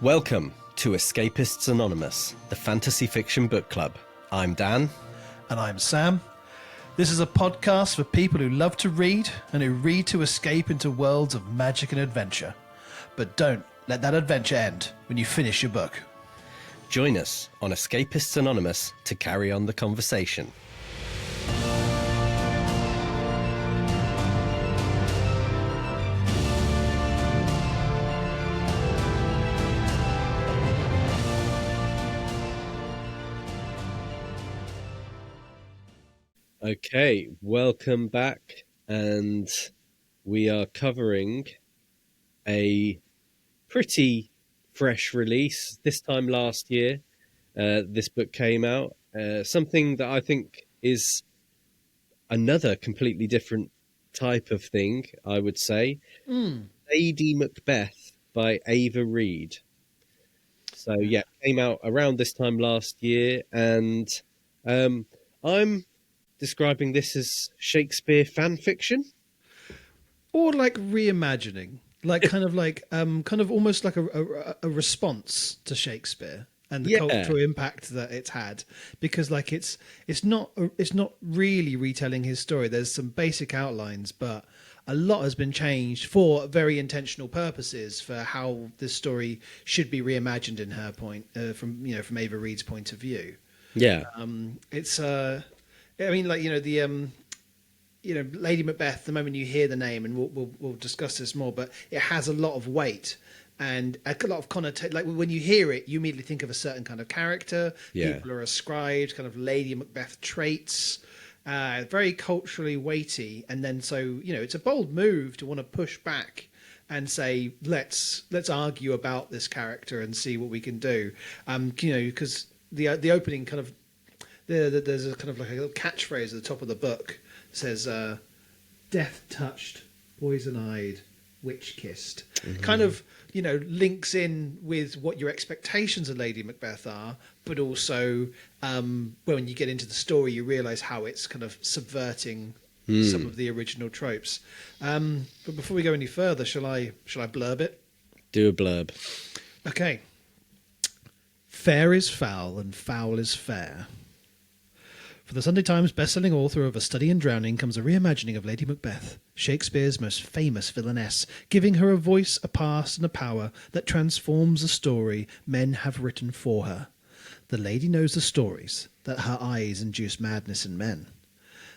Welcome to Escapists Anonymous, the fantasy fiction book club. I'm Dan. And I'm Sam. This is a podcast for people who love to read and who read to escape into worlds of magic and adventure. But don't let that adventure end when you finish your book. Join us on Escapists Anonymous to carry on the conversation. Okay, welcome back, and we are covering a pretty fresh release. This time last year, this book came out. Something that I think is another completely different type of thing, I would say. Lady Macbeth by Ava Reid. So yeah, it came out around this time last year, and I'm describing this as Shakespeare fan fiction, Or like reimagining, like kind of almost like a response to Shakespeare and the cultural impact that it's had, because like it's not really retelling his story. There's some basic outlines, but a lot has been changed for very intentional purposes for how this story should be reimagined in her point from Ava Reid's point of view. It's I mean, like, Lady Macbeth, the moment you hear the name, and we'll discuss this more, but it has a lot of weight and a lot of connotation. Like, when you hear it, you immediately think of a certain kind of character. People are ascribed kind of Lady Macbeth traits, very culturally weighty. And then it's a bold move to want to push back and say, let's argue about this character and see what we can do. Because the opening kind of, there's a kind of like a little catchphrase at the top of the book. It says, death-touched, poison-eyed, witch-kissed. Mm-hmm. Kind of, links in with what your expectations of Lady Macbeth are, but also when you get into the story, you realise how it's kind of subverting some of the original tropes. But before we go any further, shall I blurb it? Do a blurb. Okay. Fair is foul and foul is fair. For the Sunday Times best-selling author of A Study in Drowning comes a reimagining of Lady Macbeth, Shakespeare's most famous villainess, giving her a voice, a past, and a power that transforms the story men have written for her. The lady knows the stories, that her eyes induce madness in men.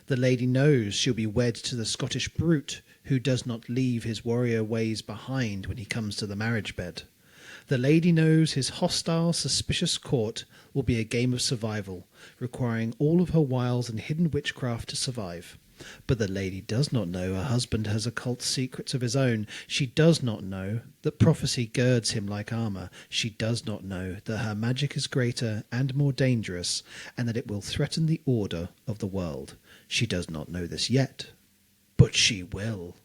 The lady knows she'll be wed to the Scottish brute who does not leave his warrior ways behind when he comes to the marriage bed. The lady knows his hostile, suspicious court will be a game of survival, requiring all of her wiles and hidden witchcraft to survive. But the lady does not know her husband has occult secrets of his own. She does not know that prophecy girds him like armour. She does not know that her magic is greater and more dangerous, and that it will threaten the order of the world. She does not know this yet, but she will.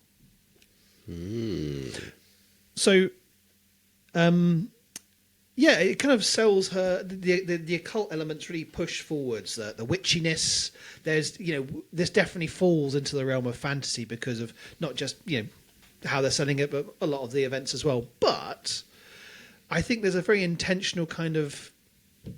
So... it kind of sells her the occult elements really push forwards the witchiness. There's this definitely falls into the realm of fantasy because of not just how they're selling it, but a lot of the events as well. But I think there's a very intentional kind of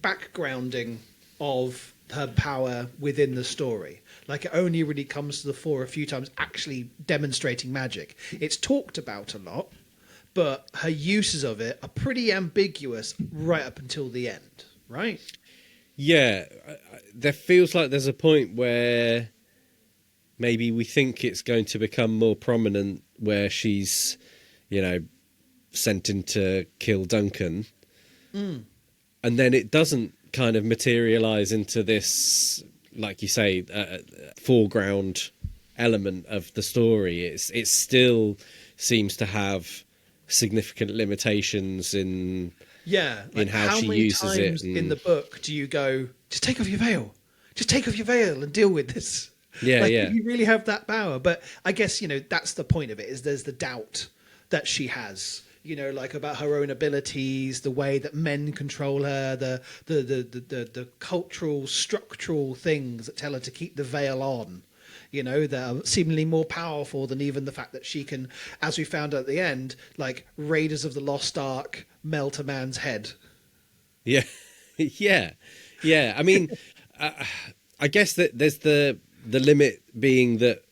backgrounding of her power within the story. Like, it only really comes to the fore a few times, actually demonstrating magic. It's talked about a lot, but her uses of it are pretty ambiguous right up until the end, right? Yeah, there feels like there's a point where maybe we think it's going to become more prominent, where she's, sent in to kill Duncan. And then it doesn't kind of materialise into this, like you say, foreground element of the story. It still seems to have significant limitations in how she uses it. How many times in the book do you go, just take off your veil and deal with this? You really have that power. But I guess that's the point of it, is there's the doubt that she has, about her own abilities, the way that men control her, the cultural structural things that tell her to keep the veil on. that are seemingly more powerful than even the fact that she can, as we found out at the end, like Raiders of the Lost Ark, melt a man's head. Yeah, yeah, yeah. I mean, uh, I guess that there's the limit being that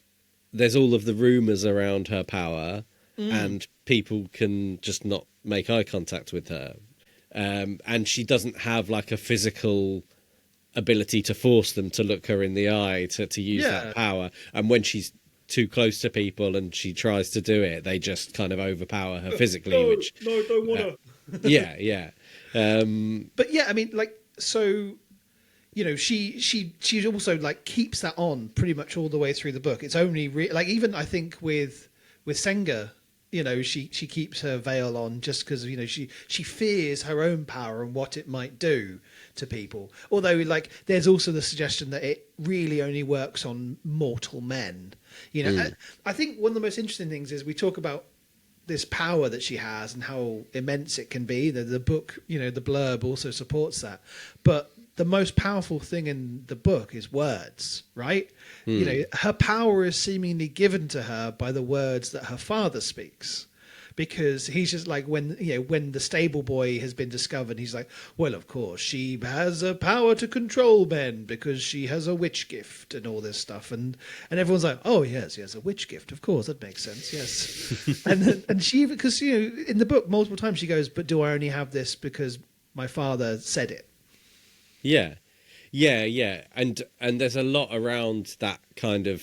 there's all of the rumors around her power, and people can just not make eye contact with her, and she doesn't have like a physical ability to force them to look her in the eye to use Yeah. that power. And when she's too close to people and she tries to do it, they just kind of overpower her physically. Which no, don't wanna. yeah, yeah. But yeah, I mean, like, so she also like keeps that on pretty much all the way through the book. It's only like, even I think with Senga, she keeps her veil on just because she fears her own power and what it might do to people. Although, like, there's also the suggestion that it really only works on mortal men. I think one of the most interesting things is we talk about this power that she has and how immense it can be. The book, the blurb also supports that. But the most powerful thing in the book is words, right? Her power is seemingly given to her by the words that her father speaks. Because he's just like, when the stable boy has been discovered, he's like, well, of course, she has a power to control men because she has a witch gift and all this stuff. And everyone's like, oh, yes, she has a witch gift. Of course, that makes sense, yes. and she, because, in the book, multiple times she goes, but do I only have this because my father said it? Yeah, yeah. And there's a lot around that kind of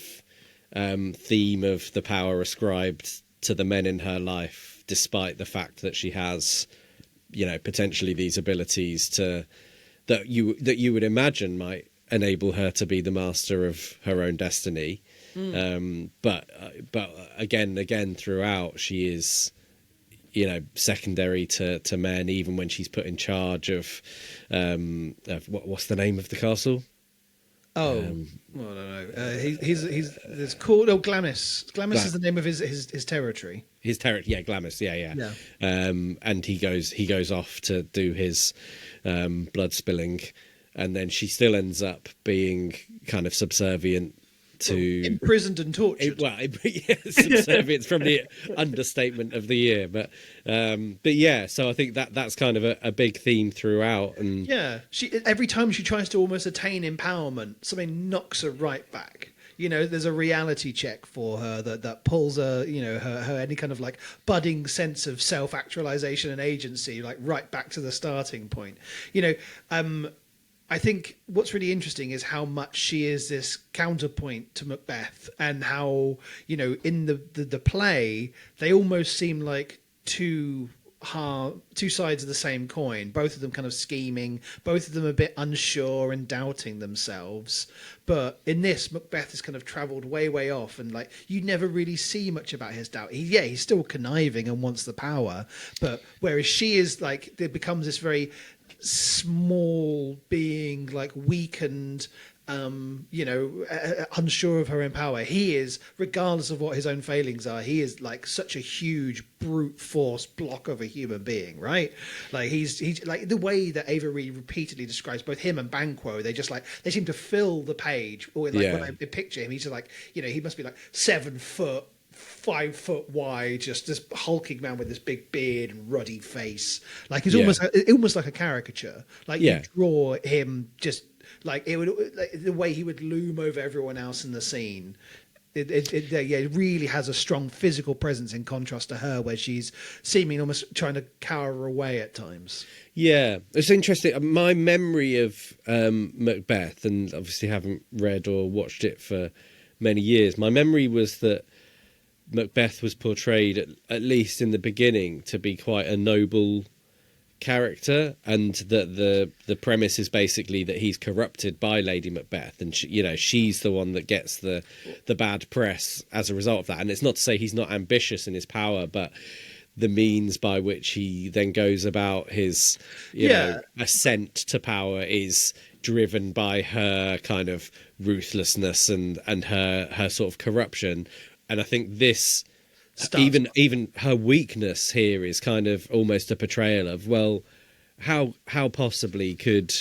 theme of the power ascribed to the men in her life, despite the fact that she has, potentially these abilities that you would imagine might enable her to be the master of her own destiny. But again throughout, she is, secondary to men, even when she's put in charge of what's the name of the castle? Well, I don't know. He's it's called Glamis. Glamis is the name of his territory. His territory, yeah, Glamis, yeah. And he goes off to do his blood spilling, and then she still ends up being kind of subservient to imprisoned and tortured. Subservience from the understatement of the year, but yeah. So I think that's kind of a big theme throughout, and she every time she tries to almost attain empowerment, something knocks her right back. There's a reality check for her that pulls her, her any kind of like budding sense of self-actualization and agency, like right back to the starting point. I think what's really interesting is how much she is this counterpoint to Macbeth, and how, in the play, they almost seem like two sides of the same coin, both of them kind of scheming, both of them a bit unsure and doubting themselves. But in this, Macbeth has kind of travelled way off, and like you never really see much about his doubt. He's still conniving and wants the power, but whereas she is like, there becomes this very small being, like weakened, unsure of her own power. He is, regardless of what his own failings are, he is like such a huge brute force block of a human being, right? Like he's like, the way that Ava Reid repeatedly describes both him and Banquo, they seem to fill the page. Or like when I picture him, he's just like, he must be like 7 foot, 5 foot wide, just this hulking man with this big beard and ruddy face. Like he's almost like a caricature. Like you draw him just like it would, like, the way he would loom over everyone else in the scene. It really has a strong physical presence in contrast to her, where she's seeming almost trying to cower away at times. Yeah, it's interesting. My memory of Macbeth, and obviously haven't read or watched it for many years, my memory was that Macbeth was portrayed, at least in the beginning, to be quite a noble character, and that the premise is basically that he's corrupted by Lady Macbeth, and she's the one that gets the bad press as a result of that. And it's not to say he's not ambitious in his power, but the means by which he then goes about his ascent to power is driven by her kind of ruthlessness and her sort of corruption. And I think this, even her weakness here is kind of almost a portrayal of, well, how possibly could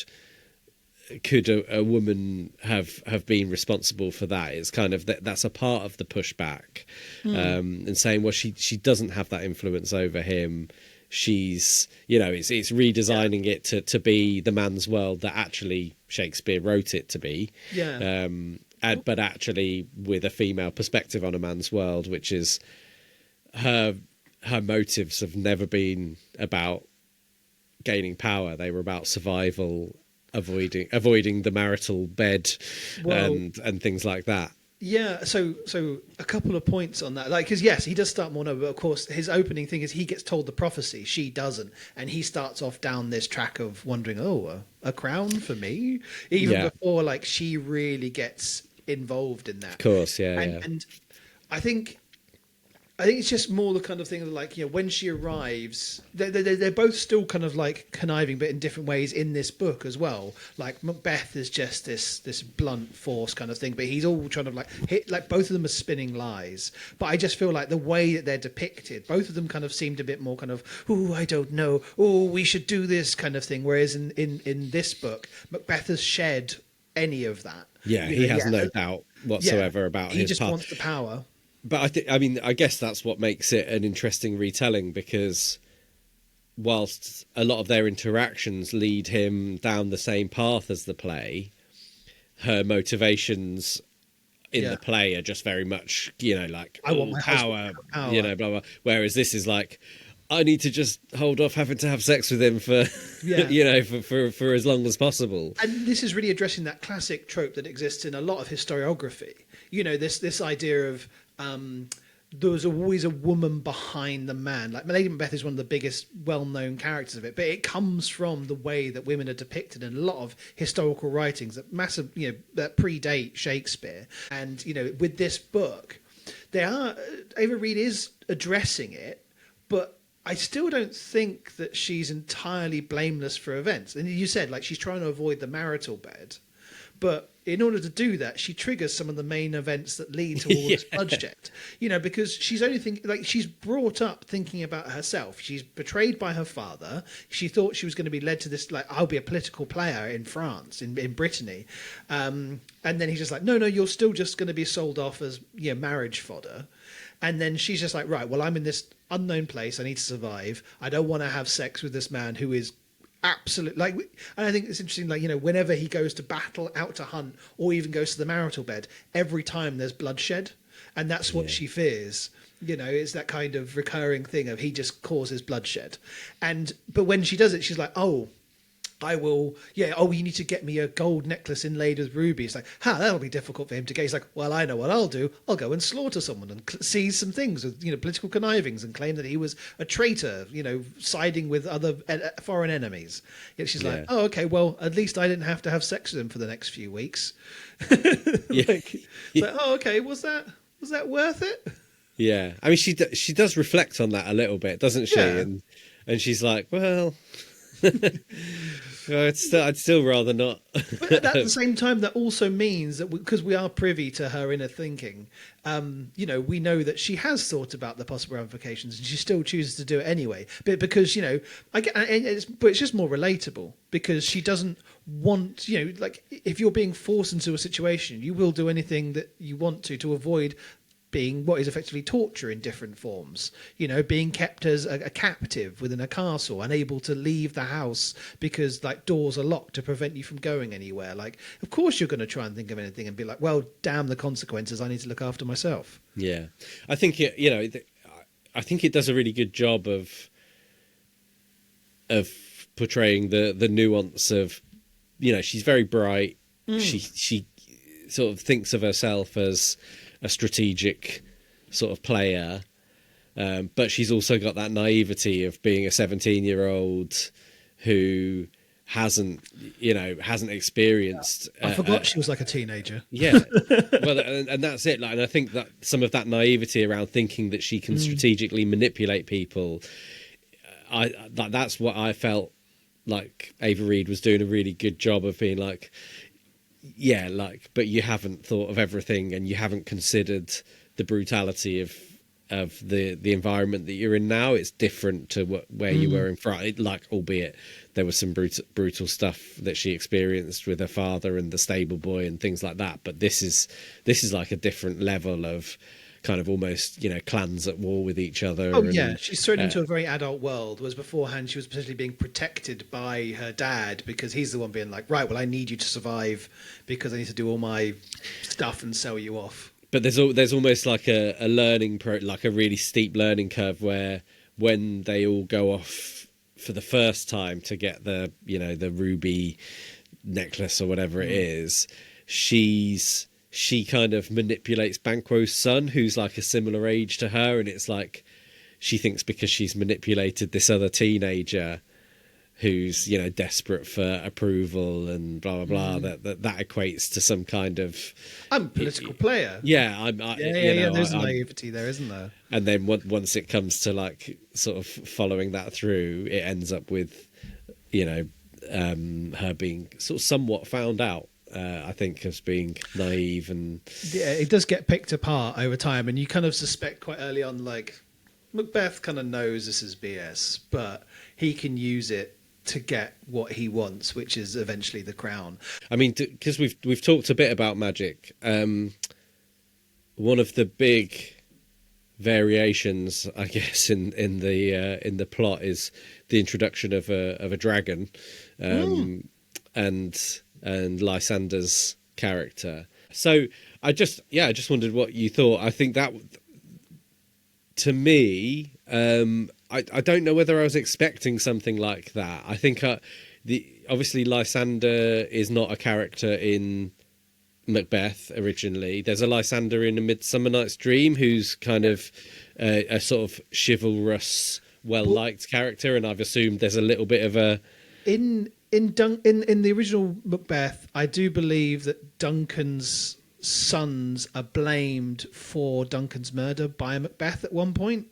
could a woman have been responsible for that? It's kind of that's a part of the pushback, and saying, well, she doesn't have that influence over him. She's, it's redesigning it to be the man's world that actually Shakespeare wrote it to be. Yeah. But actually with a female perspective on a man's world, which is her motives have never been about gaining power. They were about survival, avoiding the marital bed, and things like that. Yeah, so a couple of points on that. Like, because yes, he does start more noble, but of course his opening thing is he gets told the prophecy, she doesn't, and he starts off down this track of wondering, a crown for me, even before like she really gets involved in that. Of course, and I think it's just more the kind of thing that, like, when she arrives, they're both still kind of like conniving, but in different ways in this book as well. Like Macbeth is just this blunt force kind of thing, but he's all trying to like hit, like both of them are spinning lies. But I just feel like the way that they're depicted, both of them kind of seemed a bit more kind of, I don't know, we should do this kind of thing. Whereas in this book, Macbeth has shed any of that. Yeah, he has no doubt whatsoever about his He just path. wants the power. But I guess that's what makes it an interesting retelling, because whilst a lot of their interactions lead him down the same path as the play, her motivations in the play are just very much, like, I want my power, power, blah, blah. Whereas this is like, I need to just hold off having to have sex with him for, for as long as possible. And this is really addressing that classic trope that exists in a lot of historiography. This idea of there's always a woman behind the man. Like Lady Macbeth is one of the biggest well-known characters of it, but it comes from the way that women are depicted in a lot of historical writings that that predate Shakespeare. And with this book, Ava Reid is addressing it, but I still don't think that she's entirely blameless for events. And you said, like, she's trying to avoid the marital bed, but in order to do that, she triggers some of the main events that lead to all this bloodshed. Because she's only she's brought up thinking about herself. She's betrayed by her father. She thought she was going to be led to this, like, I'll be a political player in France, in Brittany. And then he's just like, no, you're still just going to be sold off as marriage fodder. And then she's just like, right, well, I'm in this unknown place. I need to survive. I don't want to have sex with this man who is absolute, like, and I think it's interesting, like, whenever he goes to battle, out to hunt, or even goes to the marital bed, every time there's bloodshed, and that's what she fears. It's that kind of recurring thing of he just causes bloodshed. But when she does it, she's like, I will, you need to get me a gold necklace inlaid with rubies. Like, that'll be difficult for him to get. He's like, well, I know what I'll do. I'll go and slaughter someone and seize some things with, political connivings and claim that he was a traitor, siding with other foreign enemies. Yet she's like, okay, well, at least I didn't have to have sex with him for the next few weeks. Okay, was that worth it? Yeah. I mean, she does reflect on that a little bit, doesn't she? Yeah. And she's like, well... I'd still rather not. But at the same time, that also means that because we are privy to her inner thinking, we know that she has thought about the possible ramifications, and she still chooses to do it anyway. But because but it's just more relatable, because she doesn't want, like, if you're being forced into a situation, you will do anything that you want to avoid being what is effectively torture in different forms, being kept as a captive within a castle, unable to leave the house because, like, doors are locked to prevent you from going anywhere. Like, of course you're going to try and think of anything and be like, well, damn the consequences, I need to look after myself. Yeah. I think I think it does a really good job of portraying the nuance of, she's very bright. She sort of thinks of herself as a strategic sort of player, but she's also got that naivety of being a 17-year-old who hasn't experienced. I forgot she was like a teenager. Yeah, well, and that's it. Like, and I think that some of that naivety around thinking that she can strategically manipulate people, that's what I felt like Ava Reid was doing a really good job of being like. Yeah, like, but you haven't thought of everything, and you haven't considered the brutality of of the environment that you're in now. It's different to where you were in front, like, albeit there was some brutal stuff that she experienced with her father and the stable boy and things like that. But this is like a different level of kind of almost, clans at war with each other. Oh, yeah. She's thrown into a very adult world, whereas beforehand she was potentially being protected by her dad because he's the one being like, right, well, I need you to survive because I need to do all my stuff and sell you off. But there's almost like a learning like a really steep learning curve where when they all go off for the first time to get the ruby necklace or whatever it is, she kind of manipulates Banquo's son, who's like a similar age to her, and it's like she thinks because she's manipulated this other teenager who's desperate for approval and blah blah blah that equates to some kind of I'm a political player. Yeah, There's naivety there, isn't there? And then once it comes to like sort of following that through, it ends up with her being sort of somewhat found out. I think as being naive, and it does get picked apart over time, and you kind of suspect quite early on, like Macbeth kind of knows this is BS, but he can use it to get what he wants, which is eventually the crown. I mean, because we've talked a bit about magic. One of the big variations, I guess, in the plot is the introduction of a dragon, and Lysander's character. So I just wondered what you thought. I think that, to me, I don't know whether I was expecting something like that. I think obviously Lysander is not a character in Macbeth originally. There's a Lysander in A Midsummer Night's Dream who's kind of a sort of chivalrous, well-liked character, and I've assumed there's a little bit of a... In the original Macbeth, I do believe that Duncan's sons are blamed for Duncan's murder by Macbeth at one point,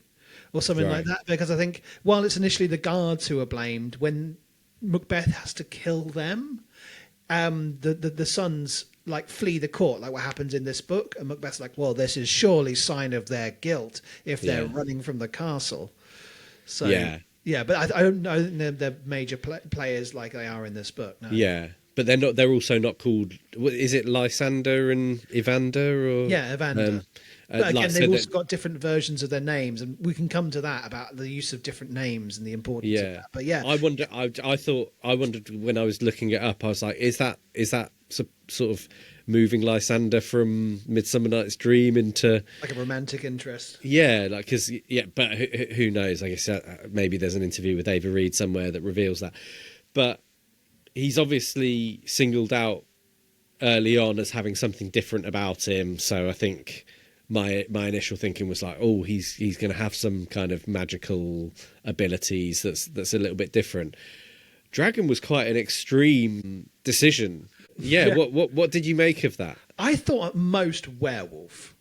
or something like that. Because I think while it's initially the guards who are blamed, when Macbeth has to kill them, the sons like flee the court, like what happens in this book, and Macbeth's like, well, this is surely sign of their guilt if they're running from the castle. So yeah, but I don't know they're major players like they are in this book. No. Yeah, but they're not. They're also not called. Is it Lysander and Evander? Or Evander. But again, they've also got different versions of their names, and we can come to that about the use of different names and the importance of that. But yeah, I wondered when I was looking it up. I was like, is that sort of moving Lysander from Midsummer Night's Dream into like a romantic interest? Yeah, like but who knows? I guess maybe there's an interview with Ava Reid somewhere that reveals that. But he's obviously singled out early on as having something different about him. So I think my initial thinking was like, oh, he's going to have some kind of magical abilities that's a little bit different. Dragon was quite an extreme decision. Yeah. What did you make of that? I thought at most werewolf.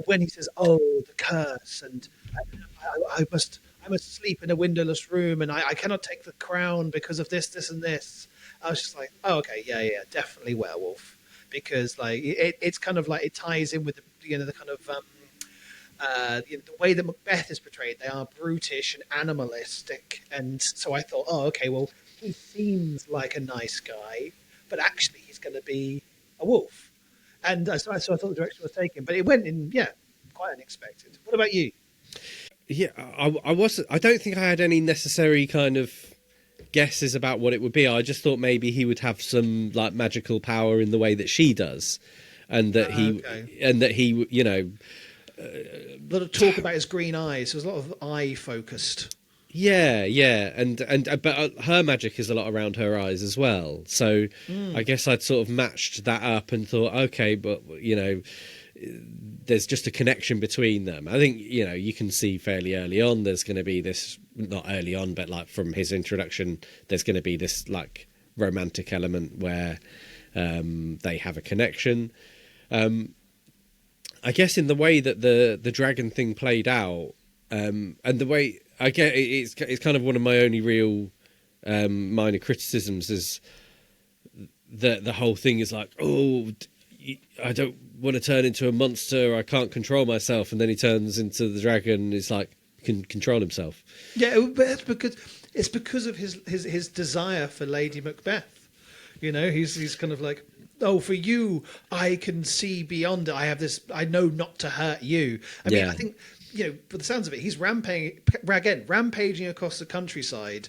When he says, "Oh, the curse," and I must sleep in a windowless room, and I cannot take the crown because of this, and this. I was just like, oh, okay, yeah, definitely werewolf, because like it's kind of like it ties in with the kind of the way that Macbeth is portrayed. They are brutish and animalistic, and so I thought, oh, okay, well, he seems like a nice guy, but actually he's going to be a wolf. And so I thought the direction was taken, but it went in, quite unexpected. What about you? Yeah, I don't think I had any necessary kind of guesses about what it would be. I just thought maybe he would have some like magical power in the way that she does, and that he, a lot of talk about his green eyes. There was a lot of eye focused. Yeah, but her magic is a lot around her eyes as well. So I guess I'd sort of matched that up and thought, okay, but there's just a connection between them. I think you can see fairly early on there's going to be this, not early on, but like from his introduction, there's going to be this like romantic element where they have a connection. I guess in the way that the dragon thing played out, and the way I get it's kind of one of my only real minor criticisms is that the whole thing is like, oh, want to turn into a monster. I can't control myself. And then he turns into the dragon. It's like, he can control himself. Yeah, but it's because of his desire for Lady Macbeth. You know, he's kind of like, oh, for you, I can see beyond it. I have this. I know not to hurt you. I mean, I think, you know, by the sounds of it, he's rampaging across the countryside,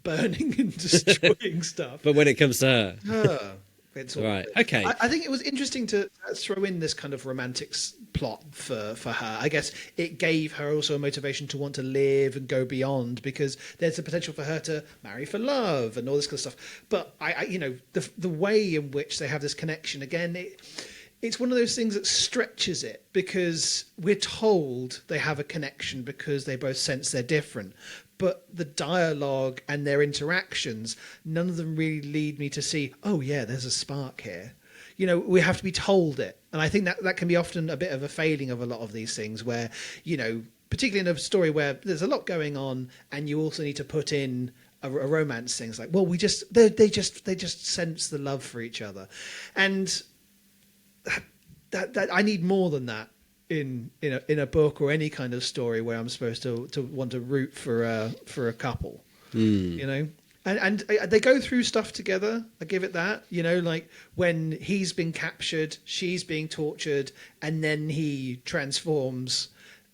burning and destroying stuff. But when it comes to her, it's all right. Okay. I think it was interesting to throw in this kind of romantic plot for her. I guess it gave her also a motivation to want to live and go beyond, because there's a potential for her to marry for love and all this kind of stuff. But I you know, the way in which they have this connection again, it's one of those things that stretches it, because we're told they have a connection because they both sense they're different. But the dialogue and their interactions, none of them really lead me to see, oh, yeah, there's a spark here. You know, we have to be told it. And I think that can be often a bit of a failing of a lot of these things where, you know, particularly in a story where there's a lot going on and you also need to put in a romance thing. It's like, well, they just sense the love for each other. And that I need more than that in a book or any kind of story where I'm supposed to want to root for a couple, you know. And they go through stuff together. I give it that, you know, like when he's been captured, she's being tortured, and then he transforms.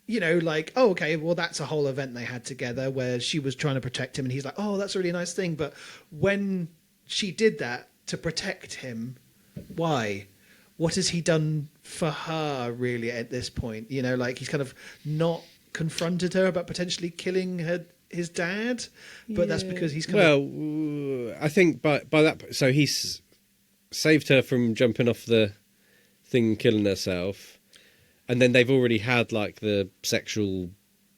You know, like, oh, okay, well, that's a whole event they had together where she was trying to protect him, and he's like, oh, that's a really nice thing. But when she did that to protect him, why? What has he done for her, really, at this point? You know, like, he's kind of not confronted her about potentially killing his dad, but that's because he's kind of... Well, I think by that... So he's saved her from jumping off the thing, killing herself, and then they've already had, like, the sexual...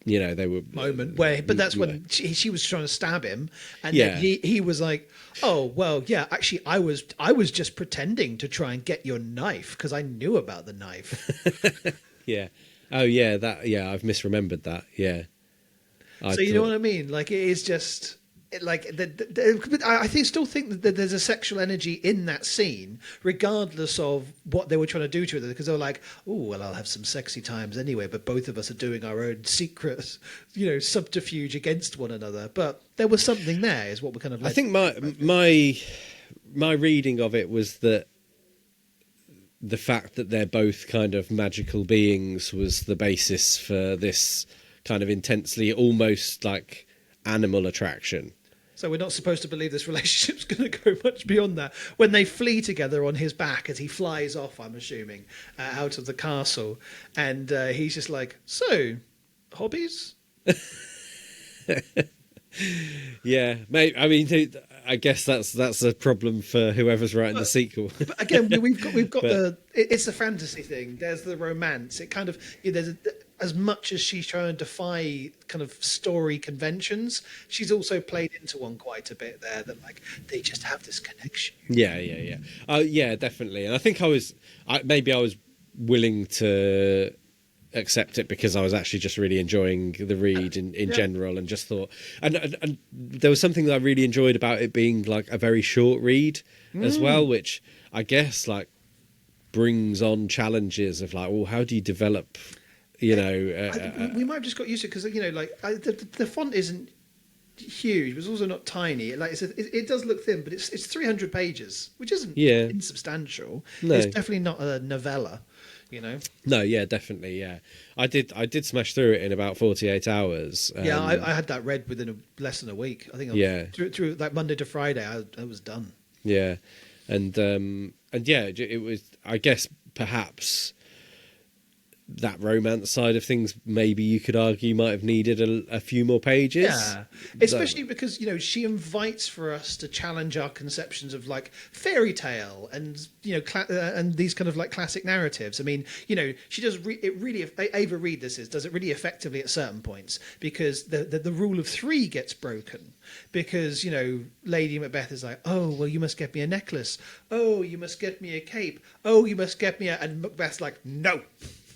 You know, they were moment where, but that's when she was trying to stab him, and then he was like, "Oh well, yeah, actually, I was just pretending to try and get your knife because I knew about the knife." Yeah. Oh yeah, I've misremembered that. Yeah. You know what I mean? Like, it is just like I still think that there's a sexual energy in that scene, regardless of what they were trying to do to it, because they were like, "Oh, well, I'll have some sexy times anyway." But both of us are doing our own secret, you know, subterfuge against one another. But there was something there, is what we're kind of. I think my reading of it was that the fact that they're both kind of magical beings was the basis for this kind of intensely, almost like animal attraction. So we're not supposed to believe this relationship's going to go much beyond that. When they flee together on his back as he flies off, I'm assuming, out of the castle, and he's just like, "So, hobbies?" Yeah, mate. I mean, I guess that's a problem for whoever's writing the sequel. But again, we've got it's the fantasy thing. There's the romance. It kind of as much as she's trying to defy kind of story conventions, she's also played into one quite a bit there. That like they just have this connection. Yeah. Yeah, definitely. And I think I was willing to accept it because I was actually just really enjoying the read in general, and just thought, and there was something that I really enjoyed about it being like a very short read as well, which I guess like brings on challenges of like, well, how do you develop, you know? We might have just got used to it because, you know, like the font isn't huge, but it's also not tiny. Like it does look thin, but it's 300 pages, which isn't insubstantial. No. It's definitely not a novella. You know? No, yeah, definitely, yeah. I did smash through it in about 48 hours. Yeah, I had that read within less than a week. I think through like Monday to Friday, I was done. Yeah, and yeah, it was. I guess perhaps that romance side of things, maybe you could argue, might have needed a few more pages. Yeah, especially because, you know, she invites for us to challenge our conceptions of like fairy tale and, you know, and these kind of like classic narratives. I mean, you know, she does it really. Ava Reid does it really effectively at certain points, because the rule of three gets broken, because, you know, Lady Macbeth is like, "Oh, well, you must get me a necklace. Oh, you must get me a cape. Oh, you must get me and Macbeth's like, "No.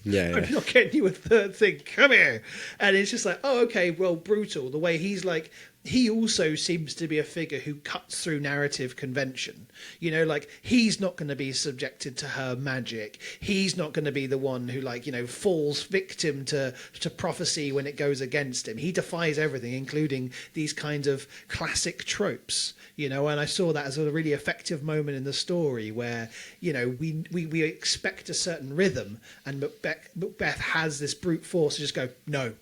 Yeah. I'm not getting you a third thing. Come here." And it's just like, oh, okay, well, brutal. The way he's like he also seems to be a figure who cuts through narrative convention. You know, like, he's not going to be subjected to her magic. He's not going to be the one who, like, you know, falls victim to prophecy when it goes against him. He defies everything, including these kinds of classic tropes, you know, and I saw that as a really effective moment in the story where, you know, we expect a certain rhythm, and Macbeth has this brute force to just go, no,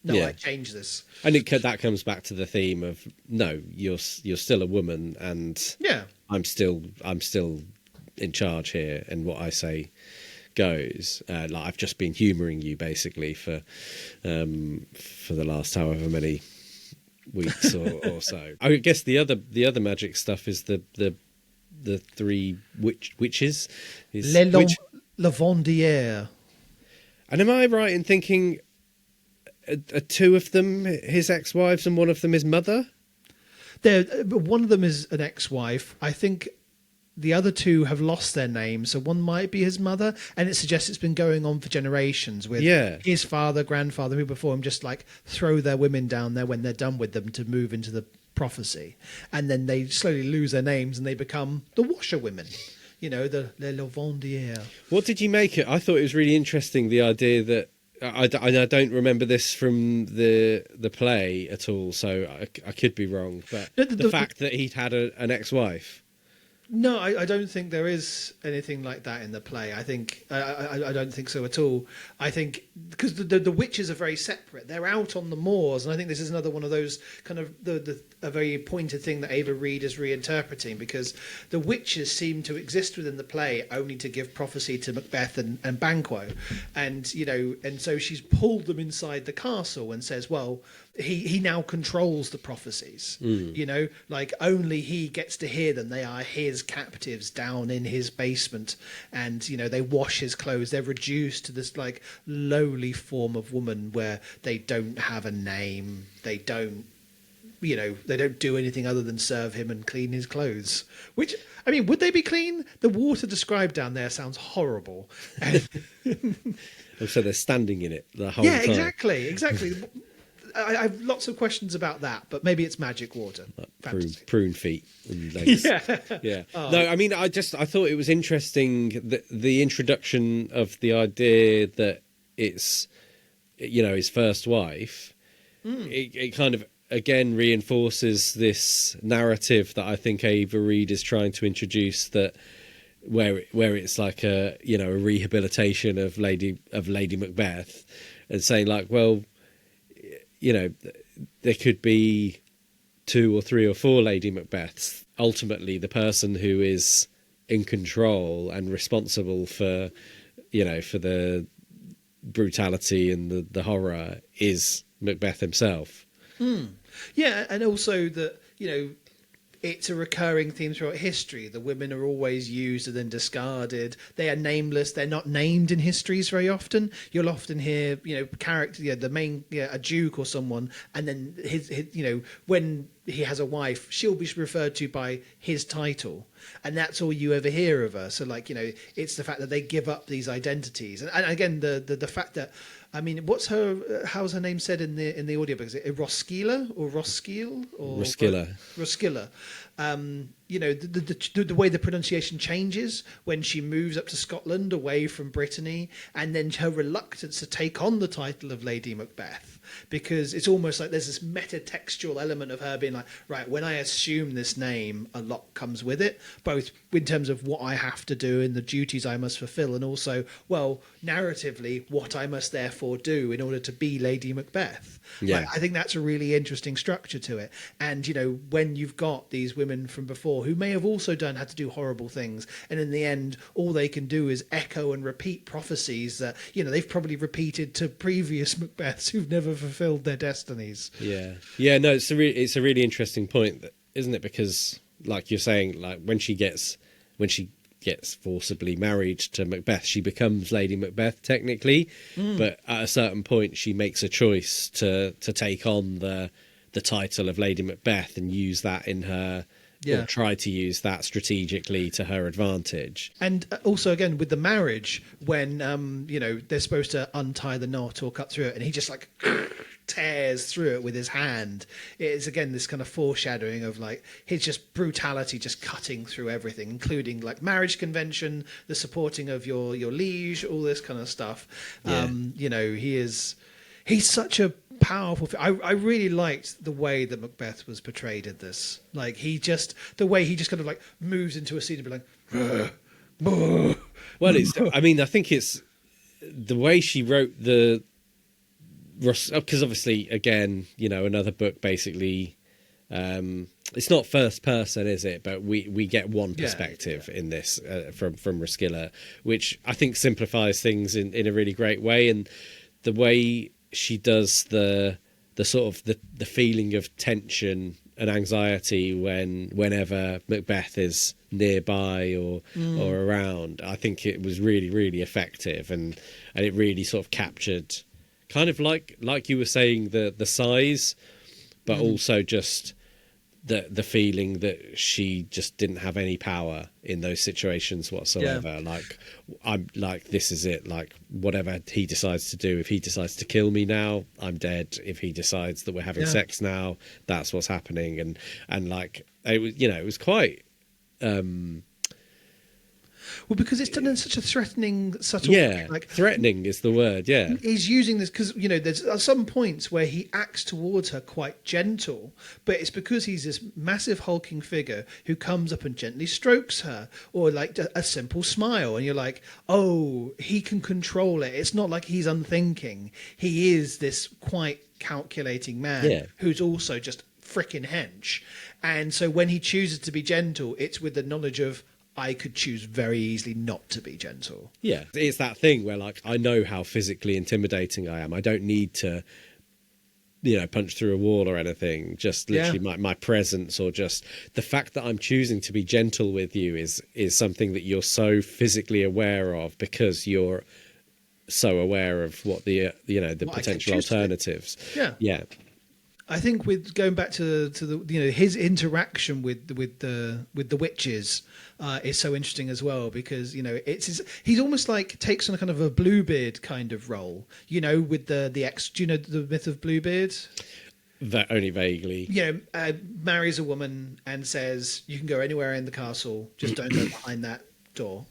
Yeah. I changed this. And that comes back to the theme of, no, you're still a woman, and Yeah. I'm still in charge here, and what I say goes. Like, I've just been humouring you basically for the last however many weeks or so. I guess the other magic stuff is the three witches. Le Vendière. And am I right in thinking two of them his ex-wives and one of them his mother? One of them is an ex-wife. I think the other two have lost their names, so one might be his mother, and it suggests it's been going on for generations with his father, grandfather, who before him just like throw their women down there when they're done with them to move into the prophecy, and then they slowly lose their names and they become the washerwomen. You know, the Le Vendière. What did you make it? I thought it was really interesting, the idea that I don't remember this from the play at all, so I could be wrong. But the fact that he'd had an ex-wife. No, I don't think there is anything like that in the play. I think I don't think so at all. I think because the witches are very separate. They're out on the moors, and I think this is another one of those kind of a very pointed thing that Ava Reid is reinterpreting, because the witches seem to exist within the play only to give prophecy to Macbeth and Banquo, and you know, and so she's pulled them inside the castle and says, well, he now controls the prophecies. You know, like, only he gets to hear them. They are his captives down in his basement, and you know, they wash his clothes. They're reduced to this like lowly form of woman where they don't have a name. They don't, you know, they don't do anything other than serve him and clean his clothes. Which, I mean, would they be clean? The water described down there sounds horrible. So they're standing in it the whole time. Yeah, exactly. I have lots of questions about that, but maybe it's magic water. Like prune feet and legs. Yeah. Oh. No, I mean, I thought it was interesting that the introduction of the idea that it's, you know, his first wife. It kind of again reinforces this narrative that I think Ava Reid is trying to introduce, that where it's like a, you know, a rehabilitation of Lady Macbeth, and saying like, well, you know, there could be 2 or 3 or 4 Lady Macbeths. Ultimately, the person who is in control and responsible for, you know, for the brutality and the horror is Macbeth himself. Yeah, and also that, you know, it's a recurring theme throughout history. The women are always used and then discarded. They are nameless. They're not named in histories very often. You'll often hear, you know, character, the main, a duke or someone, and then his, you know, when he has a wife, she'll be referred to by his title, and that's all you ever hear of her. So, like, you know, it's the fact that they give up these identities, and again, the fact that, I mean, how's her name said in the audiobook? Is it Roskilde or Roskilde or Roskilde? Roskilde. You know, the way the pronunciation changes when she moves up to Scotland away from Brittany, and then her reluctance to take on the title of Lady Macbeth, because it's almost like there's this meta-textual element of her being like, right, when I assume this name, a lot comes with it, both in terms of what I have to do and the duties I must fulfill, and also, well, narratively, what I must therefore do in order to be Lady Macbeth. Yeah. Like, I think that's a really interesting structure to it. And, you know, when you've got these women from before who may have also had to do horrible things, and in the end, all they can do is echo and repeat prophecies that, you know, they've probably repeated to previous Macbeths who've never fulfilled their destinies. Yeah. No, it's a really interesting point, isn't it? Because, like you're saying, like when she gets forcibly married to Macbeth, she becomes Lady Macbeth technically, but at a certain point, she makes a choice to take on the title of Lady Macbeth and use that in her. Or try to use that strategically to her advantage. And also, again, with the marriage, when, you know, they're supposed to untie the knot or cut through it, and he just, like, tears through it with his hand. It is again this kind of foreshadowing of like his just brutality, just cutting through everything, including like marriage convention, the supporting of your liege, all this kind of stuff. Yeah. He's such a powerful. I really liked the way that Macbeth was portrayed in this. Like the way he just kind of like moves into a scene and be like, well, I think it's the way she wrote because obviously, again, another book basically. It's not first person, is it? But we get one perspective in this from Roskilde, which I think simplifies things in a really great way. And the way she does the sort of the feeling of tension and anxiety whenever Macbeth is nearby or around, I think it was really, really effective, and it really sort of captured kind of like you were saying the size, but also just the feeling that she just didn't have any power in those situations whatsoever. Like, I'm like, this is it. Like, whatever he decides to do, if he decides to kill me now, I'm dead. If he decides that we're having sex now, that's what's happening. And like, it was quite. Well, because it's done in such a threatening, subtle way. Like, threatening is the word, He's using this because, there's some points where he acts towards her quite gentle, but it's because he's this massive hulking figure who comes up and gently strokes her, or like a simple smile, and you're like, oh, he can control it. It's not like he's unthinking. He is this quite calculating man who's also just frickin' hench. And so when he chooses to be gentle, it's with the knowledge of, I could choose very easily not to be gentle. Yeah. It's that thing where, like, I know how physically intimidating I am. I don't need to, punch through a wall or anything. Just literally my presence, or just the fact that I'm choosing to be gentle with you is something that you're so physically aware of, because you're so aware of what the potential alternatives. Yeah. I think with going back to the his interaction with the witches is so interesting as well, because he's almost like takes on a kind of a Bluebeard kind of role, with the ex. Do you know the myth of Bluebeard? That only vaguely. Marries a woman and says you can go anywhere in the castle, just don't go behind that door.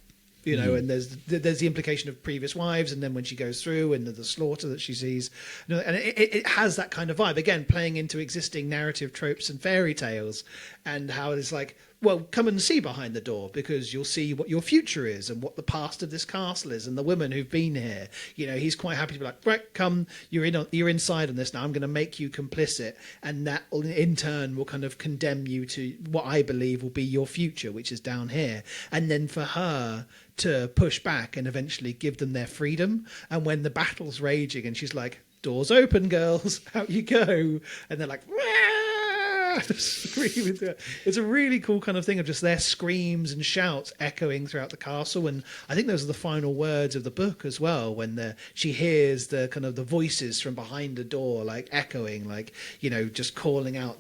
And there's the implication of previous wives, and then when she goes through and the slaughter that she sees, and it has that kind of vibe, again playing into existing narrative tropes and fairy tales, and how it's like, well, come and see behind the door, because you'll see what your future is and what the past of this castle is and the women who've been here. He's quite happy to be like, right, come, you're inside on this now. I'm going to make you complicit, and that in turn will kind of condemn you to what I believe will be your future, which is down here. And then for her to push back and eventually give them their freedom. And when the battle's raging and she's like, doors open, girls, out you go. And they're like, it's a really cool kind of thing of just their screams and shouts echoing throughout the castle. And I think those are the final words of the book as well, when she hears the kind of the voices from behind the door, like echoing, like, just calling out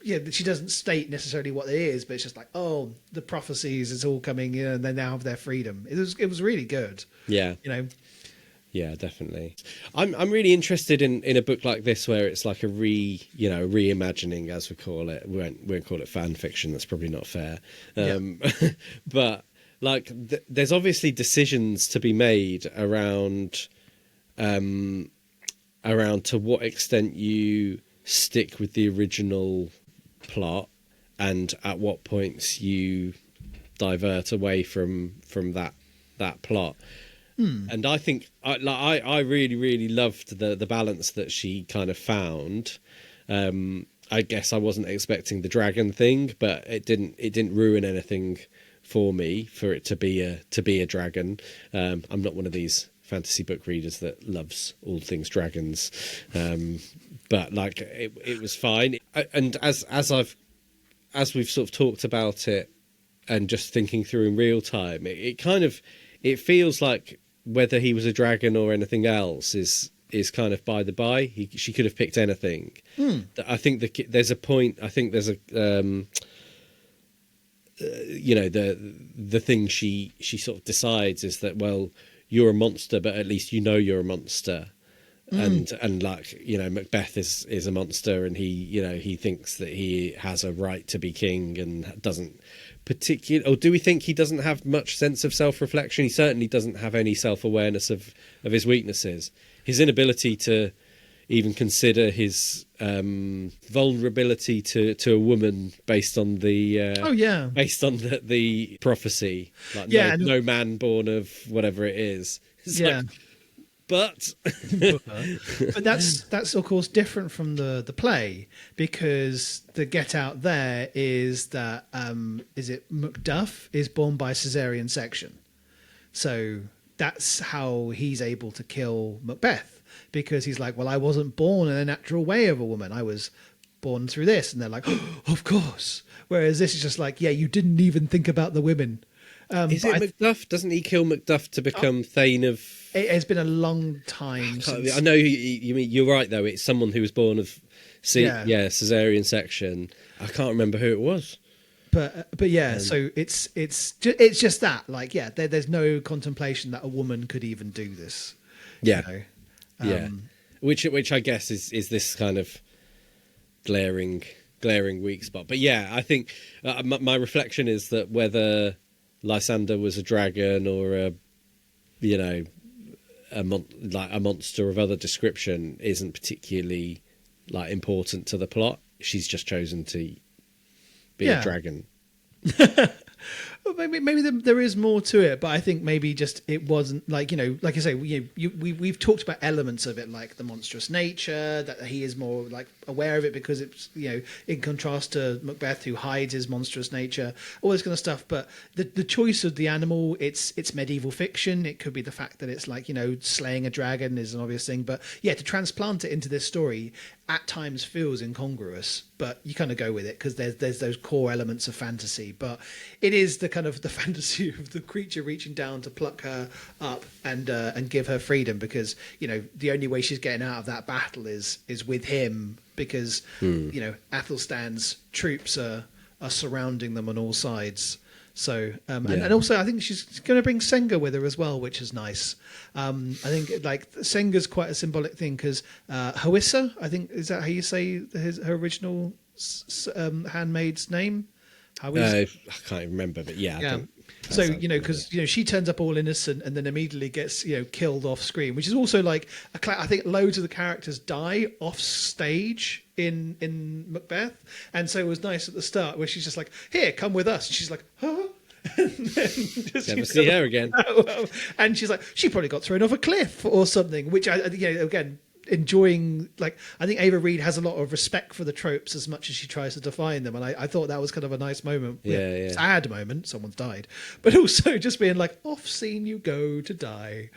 she doesn't state necessarily what it is, but it's just like, oh, the prophecies, it's all coming, and they now have their freedom. It was really good. Yeah. Yeah, definitely. I'm really interested in a book like this, where it's like a reimagining, as we call it. We won't call it fan fiction. That's probably not fair. But like, there's obviously decisions to be made around to what extent you stick with the original plot, and at what points you divert away from that plot. And I think I really, really loved the balance that she kind of found. I guess I wasn't expecting the dragon thing, but it didn't ruin anything for me for it to be a dragon. I'm not one of these fantasy book readers that loves all things dragons, but like it was fine. And as we've sort of talked about it, and just thinking through in real time, it feels like whether he was a dragon or anything else is kind of by the by. She could have picked anything. I think there's a point. I think there's a the thing she sort of decides is that, well, you're a monster, but at least you're a monster. and like, you know, Macbeth is a monster, and he, you know, he thinks that he has a right to be king and doesn't or do we think he doesn't have much sense of self-reflection? He certainly doesn't have any self-awareness of his weaknesses, his inability to even consider his vulnerability to a woman based on the based on the prophecy, like no man born of whatever it is. It's like, but that's of course different from the play, because the get out there is that is it Macduff is born by cesarean section, so that's how he's able to kill Macbeth, because he's like, well, I wasn't born in a natural way of a woman, I was born through this, and they're like, oh, of course. Whereas this is just like, yeah, you didn't even think about the women. Is it Macduff? Doesn't he kill Macduff to become Thane of? It has been a long time since... I know you mean, you're right though. It's someone who was born of cesarean section. I can't remember who it was. But yeah, so it's just that, like, yeah, there's no contemplation that a woman could even do this. Yeah, you know? Which I guess is this kind of glaring weak spot. But yeah, I think my reflection is that whether Lysander was a dragon or a monster of other description isn't particularly like important to the plot. She's just chosen to be a dragon. Well, maybe there is more to it, but I think maybe just it wasn't like, you know, like I say, we've talked about elements of it, like the monstrous nature, that he is more like aware of it because it's, you know, in contrast to Macbeth, who hides his monstrous nature, all this kind of stuff. But the choice of the animal, it's medieval fiction. It could be the fact that it's like, you know, slaying a dragon is an obvious thing, but yeah, to transplant it into this story at times feels incongruous, but you kind of go with it because there's those core elements of fantasy. But it is the kind of the fantasy of the creature reaching down to pluck her up and give her freedom, because, you know, the only way she's getting out of that battle is with him, because you know, Athelstan's troops are surrounding them on all sides. So and also I think she's going to bring Senga with her as well, which is nice. I think like Senga's quite a symbolic thing, because Hoissa, I think, is that how you say her original handmaid's name? I can't remember, but yeah. I think so, you know, because, you know, she turns up all innocent and then immediately gets, you know, killed off screen, which is also like I think loads of the characters die off stage in Macbeth, and so it was nice at the start where she's just like, "Here, come with us," and she's like, "Huh." And then just, never see her again. And she's like, she probably got thrown off a cliff or something, which I you know, again, enjoying, like, I think Ava Reid has a lot of respect for the tropes as much as she tries to define them, and I thought that was kind of a nice moment. Sad moment, someone's died, but also just being like, off scene you go to die.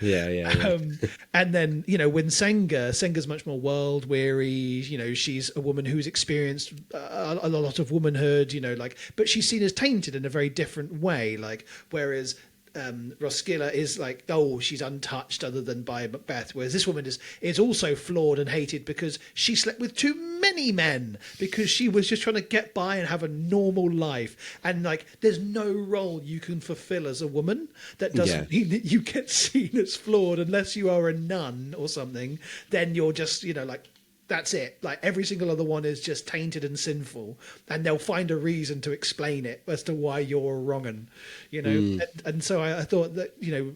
And then, you know, when Senga's much more world weary, you know, she's a woman who's experienced a lot of womanhood, you know, like, but she's seen as tainted in a very different way, like, whereas Roskilde is like, oh, she's untouched other than by Macbeth, whereas this woman is also flawed and hated because she slept with too many men, because she was just trying to get by and have a normal life, and like, there's no role you can fulfill as a woman that doesn't mean that you get seen as flawed, unless you are a nun or something. Then you're just, you know, like, that's it. Like, every single other one is just tainted and sinful, and they'll find a reason to explain it as to why you're wronging, you know. And so I thought that, you know,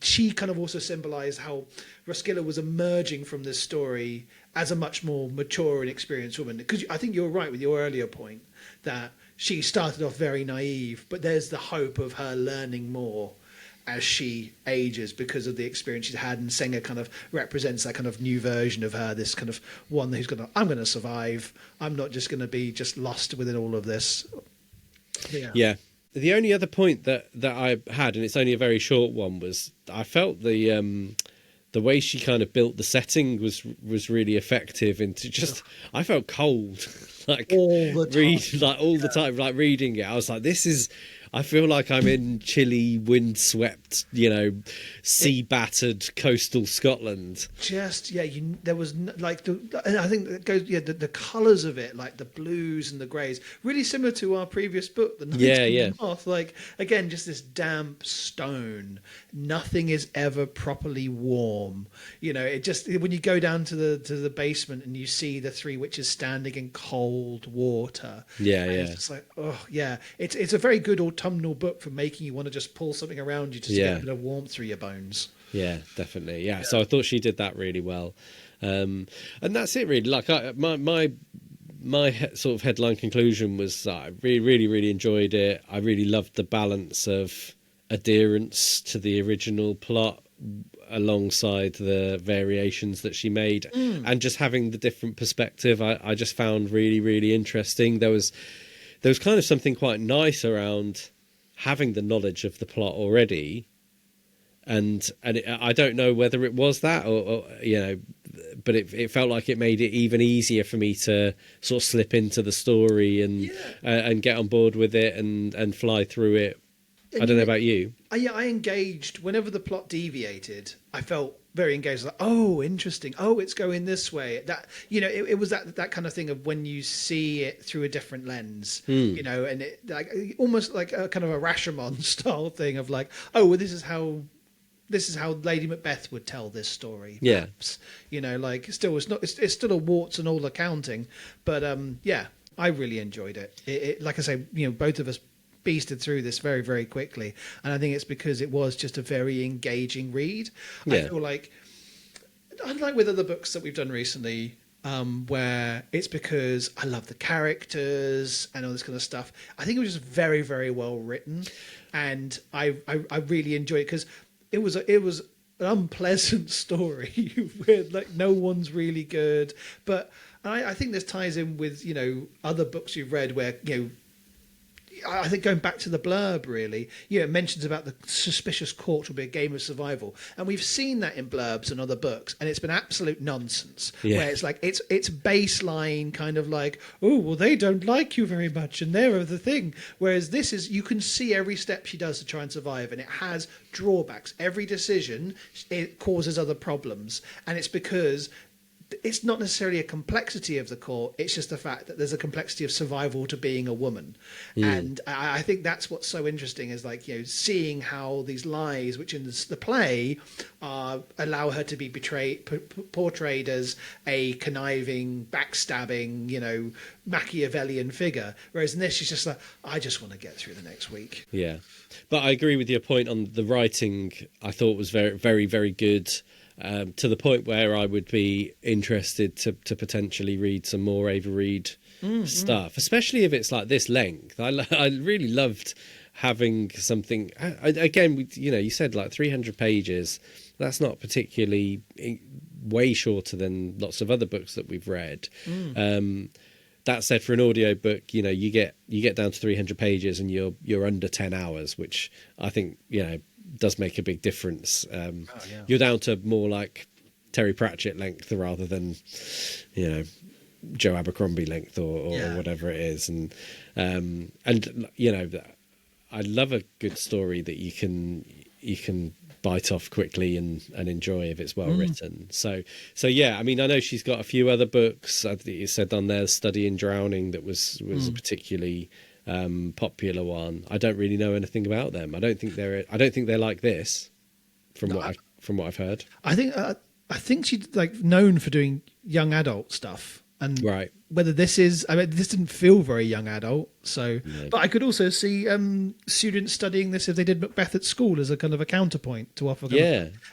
she kind of also symbolized how Roskilde was emerging from this story as a much more mature and experienced woman. Because I think you're right with your earlier point that she started off very naive, but there's the hope of her learning more as she ages because of the experience she's had, and Senga kind of represents that kind of new version of her, this kind of one who's I'm going to survive. I'm not just going to be just lost within all of this. Yeah. The only other point that I had, and it's only a very short one, was I felt the way she kind of built the setting was really effective into just, I felt cold. like all the read time. like all the time, like reading it. I was like, this is. I feel like I'm in chilly, windswept, sea battered coastal Scotland. Just there was and I think it goes the colours of it, like the blues and the greys, really similar to our previous book, the Yeah, Nightingale yeah. Moth. Like again, just this damp stone. Nothing is ever properly warm. It just when you go down to the basement and you see the three witches standing in cold water. Yeah, And yeah. it's just like, oh yeah, it's a very good autumnal book for making you want to just pull something around you just to get a bit of warmth through your bones. Yeah, definitely. Yeah. So I thought she did that really well, and that's it really. Like my sort of headline conclusion was I really, really, really enjoyed it. I really loved the balance of adherence to the original plot alongside the variations that she made, and just having the different perspective. I just found really, really interesting. There was kind of something quite nice around having the knowledge of the plot already. And I don't know whether it was that or but it felt like it made it even easier for me to sort of slip into the story and get on board with it and fly through it. And I don't know about you. I engaged whenever the plot deviated. I felt very engaged. Like, oh, interesting. Oh, it's going this way. That it was that kind of thing of when you see it through a different lens. And it like almost like a kind of a Rashomon style thing of like, oh, well, this is how Lady Macbeth would tell this story. Perhaps. Like it's still a warts and all accounting, but I really enjoyed it. It like I say, both of us beasted through this very, very quickly, and I think it's because it was just a very engaging read. I feel like, unlike with other books that we've done recently, where it's because I love the characters and all this kind of stuff. I think it was just very, very well written, and I really enjoyed it because it was an unpleasant story where like no one's really good. But I think this ties in with other books you've read where I think going back to the blurb, really, it mentions about the suspicious court will be a game of survival, and we've seen that in blurbs and other books, and it's been absolute nonsense. Yeah. Where it's like it's baseline kind of like, oh well, they don't like you very much, and they're the thing. Whereas this is, you can see every step she does to try and survive, and it has drawbacks. Every decision it causes other problems, and it's because it's not necessarily a complexity of the court, it's just the fact that there's a complexity of survival to being a woman. And I think that's what's so interesting is like seeing how these lies, which in the play allow her to be portrayed as a conniving, backstabbing, Machiavellian figure, whereas in this she's just like, I just want to get through the next week. But I agree with your point on the writing. I thought was very, very, very good. To the point where I would be interested to potentially read some more Ava Reid stuff, especially if it's like this length. I really loved having something. Again, you said like 300 pages. That's not particularly way shorter than lots of other books that we've read. That said, for an audiobook, you get down to 300 pages and you're under 10 hours, which I think does make a big difference. You're down to more like Terry Pratchett length rather than Joe Abercrombie length or whatever it is. And I love a good story that you can bite off quickly and enjoy if it's well written. So yeah, I mean, I know she's got a few other books. I think you said on there Study in Drowning that was a particularly popular one. I don't really know anything about them. I don't think they're like this from what I've heard. I think she's like known for doing young adult stuff, and right. Whether this is, this didn't feel very young adult. So, no. But I could also see students studying this if they did Macbeth at school as a kind of a counterpoint to offer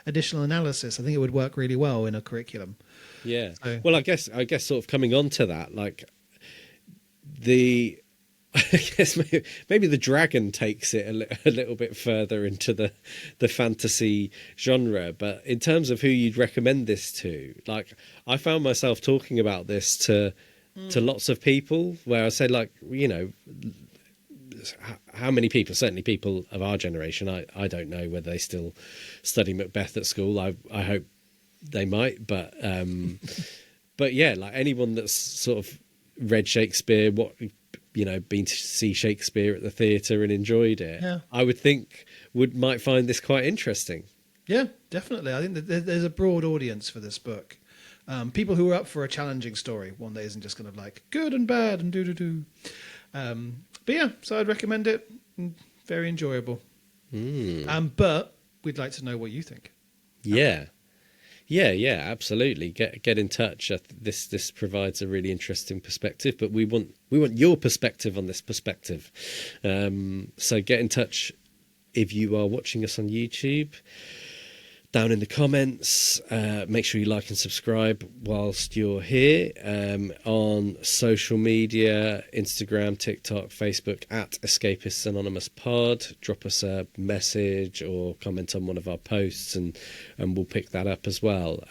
additional analysis. I think it would work really well in a curriculum. Yeah. So, well, I guess sort of coming on to that, like I guess maybe the dragon takes it a little bit further into the fantasy genre. But in terms of who you'd recommend this to, like I found myself talking about this to lots of people where I said, like, how many people, certainly people of our generation, I don't know whether they still study Macbeth at school. I hope they might, but yeah, like anyone that's sort of read Shakespeare, been to see Shakespeare at the theatre and enjoyed it, Yeah. I would think might find this quite interesting. Yeah, definitely. I think that there's a broad audience for this book. People who are up for a challenging story, one that isn't just kind of like good and bad and do. But yeah, so I'd recommend it. Very enjoyable. But we'd like to know what you think. Yeah. Yeah, absolutely. Get in touch. This provides a really interesting perspective, but we want your perspective on this perspective. So get in touch if you are watching us on YouTube. Down in the comments, make sure you like and subscribe whilst you're here. On social media, Instagram, TikTok, Facebook, at Escapists Anonymous Pod. Drop us a message or comment on one of our posts, and we'll pick that up as well.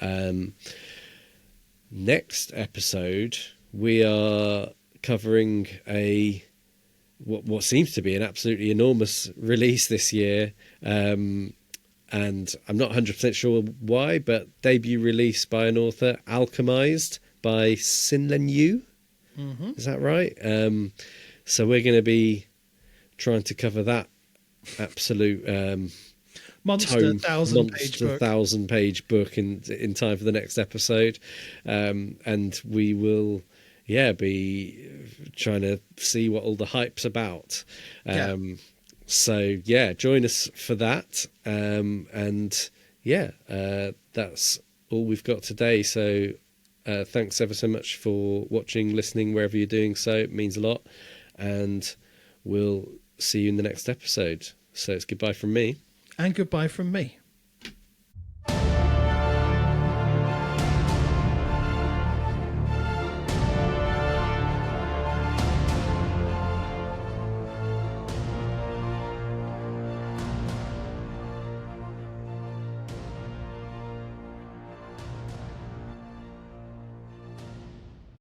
Next episode, we are covering what seems to be an absolutely enormous release this year. And I'm not 100% sure why, but debut release by an author, Alchemized by Sinlen Yu. Is that right? So we're going to be trying to cover that absolute Monster 1,000-page book in time for the next episode. And we will, be trying to see what all the hype's about. So join us for that. That's all we've got today. So thanks ever so much for watching, listening, wherever you're doing so. It means a lot. And we'll see you in the next episode. So it's goodbye from me. And goodbye from me.